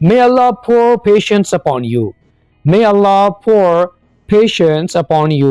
may Allah pour patience upon you, may Allah pour patience upon you.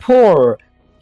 pour.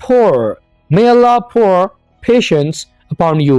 pour. may Allah pour patience upon you.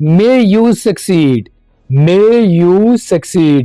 may you succeed, may you succeed.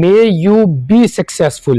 may you be successful,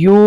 you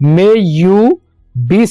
may you be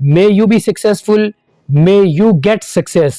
may you be successful, may you get success.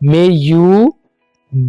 may you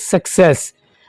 success.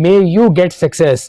may you get success.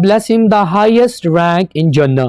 bless him the highest rank in Jannah.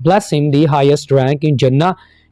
bless him the highest rank in Jannah.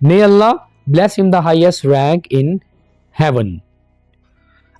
may Allah bless him the highest rank in heaven.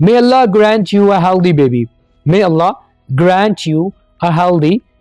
may Allah grant you a healthy baby, may Allah grant you a healthy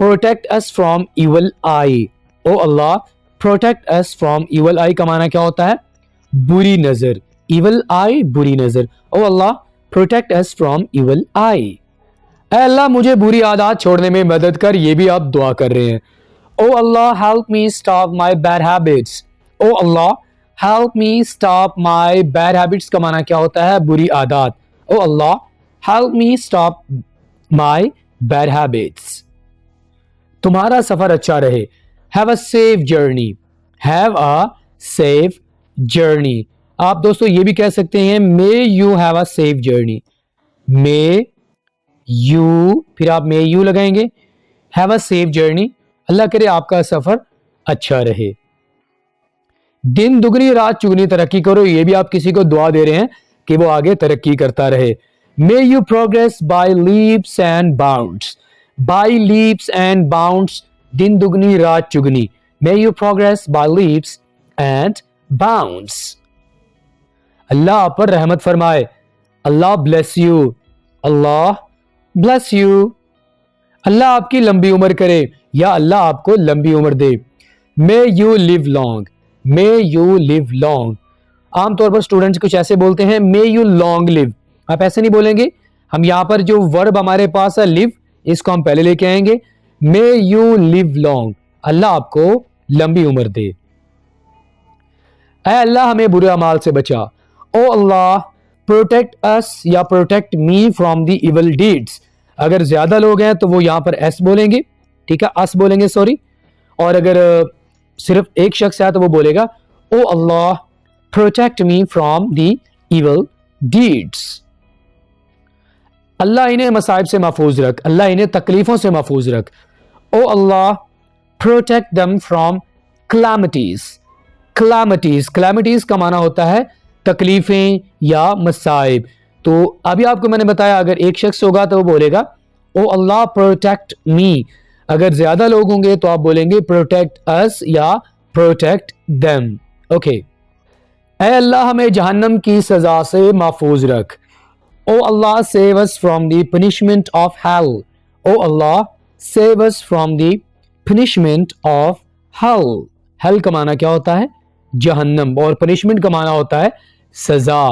protect us from evil eye. O Allah protect us from evil eye का माना क्या होता है? बुरी नजर. evil eye बुरी नजर. ओ अल्लाह protect us from evil eye. ऐ अल्लाह मुझे बुरी आदत छोड़ने में मदद कर. ये भी आप दुआ कर रहे हैं. ओ अल्लाह help me stop my bad habits. O Allah help me stop my bad habits का माना क्या होता है? बुरी आदत. ओ अल्लाह help me stop my bad habits. तुम्हारा सफर अच्छा रहे. Have a safe journey. Have a safe journey. आप दोस्तों ये भी कह सकते हैं may you have a safe journey. may you, फिर आप may you लगाएंगे. have a safe journey. अल्लाह करे आपका सफर अच्छा रहे. दिन दुगनी रात चुगनी तरक्की करो. ये भी आप किसी को दुआ दे रहे हैं कि वो आगे तरक्की करता रहे. May you progress by leaps and bounds. By leaps and bounds. दिन दुगनी रात चुगनी. May you progress by leaps and bounds. अल्लाह आप पर रहमत फरमाए. अल्लाह bless you. Allah bless you. अल्लाह आपकी लंबी उम्र करे या अल्लाह आपको लंबी उम्र दे. May you live long. May you live long. आमतौर पर स्टूडेंट्स कुछ ऐसे बोलते हैं May you long live. आप ऐसे नहीं बोलेंगे. हम यहां पर जो वर्ब हमारे पास है live, इसको हम पहले लेके आएंगे. May you live long. अल्लाह आपको लंबी उम्र दे. ऐ अल्लाह हमें बुरे अमाल से बचा. ओ अल्लाह प्रोटेक्ट अस या protect me from the evil deeds. अगर ज्यादा लोग हैं तो वो यहां पर एस बोलेंगे. ठीक है, अस बोलेंगे सॉरी. और अगर सिर्फ एक शख्स है तो वो बोलेगा O Allah protect me from the evil deeds. अल्लाह इन्हें मसाइब से महफूज रख. अल्लाह इन्हें तकलीफों से महफूज रख. ओ अल्लाह प्रोटेक्ट दम फ्रॉम क्लैमिटीज. क्लैमिटीज, क्लैमिटीज का माना होता है तकलीफें या मसाइब. तो अभी आपको मैंने बताया अगर एक शख्स होगा तो वो बोलेगा ओ अल्लाह प्रोटेक्ट मी. अगर ज्यादा लोग होंगे तो आप बोलेंगे प्रोटेक्ट अस या प्रोटेक्ट देम. ओके. ऐ अल्लाह हमें जहन्नम की सजा से महफूज रख. O Allah save us from the punishment of hell. O Allah save us from the punishment of hell. Hell का माना क्या होता है? जहन्नम. और पनिशमेंट का माना होता है सजा.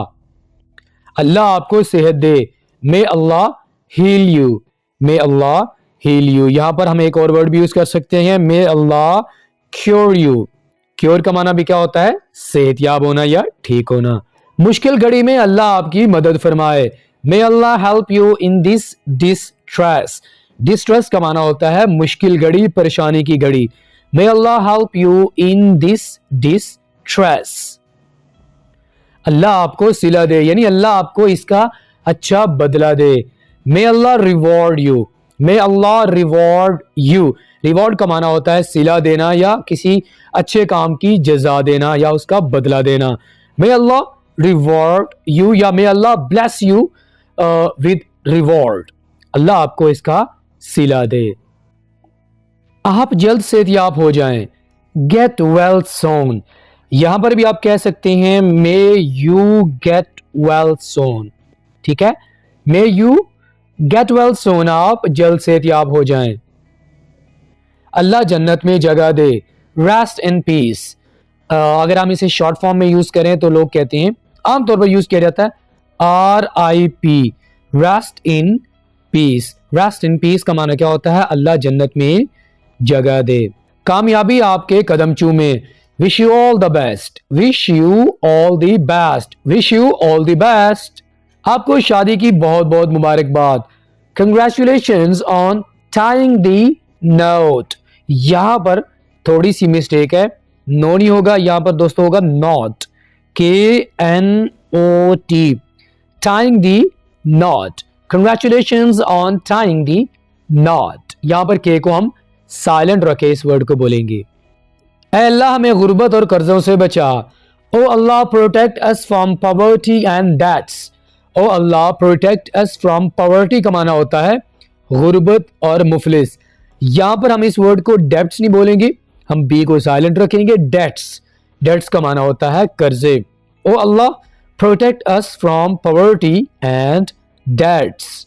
अल्लाह आपको सेहत दे. May Allah heal you. May Allah heal you. यहां पर हम एक और वर्ड भी यूज कर सकते हैं मे अल्लाह क्योर यू. क्योर का माना भी क्या होता है? सेहतयाब होना या ठीक होना. मुश्किल घड़ी में अल्लाह आपकी मदद फरमाए. May Allah help you in this distress. Distress का माना होता है मुश्किल घड़ी, परेशानी की घड़ी. May Allah help you in this distress. अल्लाह आपको सिला दे यानी अल्लाह आपको इसका अच्छा बदला दे. May Allah reward you. May Allah reward you. Reward का माना होता है सिला देना या किसी अच्छे काम की जजा देना या उसका बदला देना. मे अल्लाह रिवॉर्ड यू या मे अल्लाह ब्लेस यू विद रिवॉर्ड. अल्लाह आपको इसका सिला दे. आप जल्द सेहतयाब हो जाएं. गेट वेल सोन. यहां पर भी आप कह सकते हैं मे यू गेट वेल सोन. ठीक है, मे यू गेट वेल सोन. आप जल्द सेहतयाब हो जाएं. अल्लाह जन्नत में जगह दे. Rest in peace. अगर हम इसे शॉर्ट फॉर्म में यूज करें तो लोग कहते हैं आमतौर पर यूज किया जाता है RIP. Rest in peace. Rest in peace का माना क्या होता है? अल्लाह जन्नत में जगह दे. कामयाबी आपके कदम चूमे. Wish you all the best. Wish you all the best. Wish you all the best. आपको शादी की बहुत बहुत मुबारकबाद. Congratulations on tying the note. यहां पर थोड़ी सी मिस्टेक है. नो नहीं होगा यहां पर दोस्तों, होगा not. KNOT. Tying the not. Congratulations on tying the not. यहां पर के को हम साइलेंट रखे इस वर्ड को बोलेंगे. ऐ अल्लाह हमें गुर्बत और कर्जों से बचा. O Allah protect us from poverty and debts. O Allah protect us from poverty का माना होता है गुर्बत और मुफलिस. यहां पर हम इस वर्ड को डेब्ट्स नहीं बोलेंगे, हम बी को साइलेंट रखेंगे. डेट्स. डेट्स का माना होता है कर्जे. O Allah protect us from poverty and debts.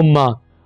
ummah.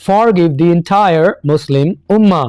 forgive the entire Muslim ummah.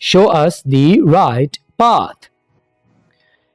show us the right path.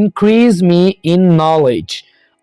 increase me in knowledge.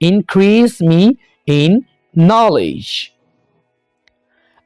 increase me in knowledge.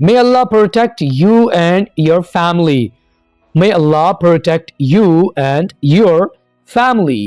May Allah protect you and your family. May Allah protect you and your family.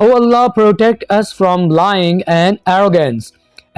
Oh Allah protect us from lying and arrogance.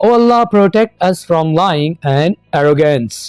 Oh Allah protect us from lying and arrogance.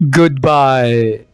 Goodbye.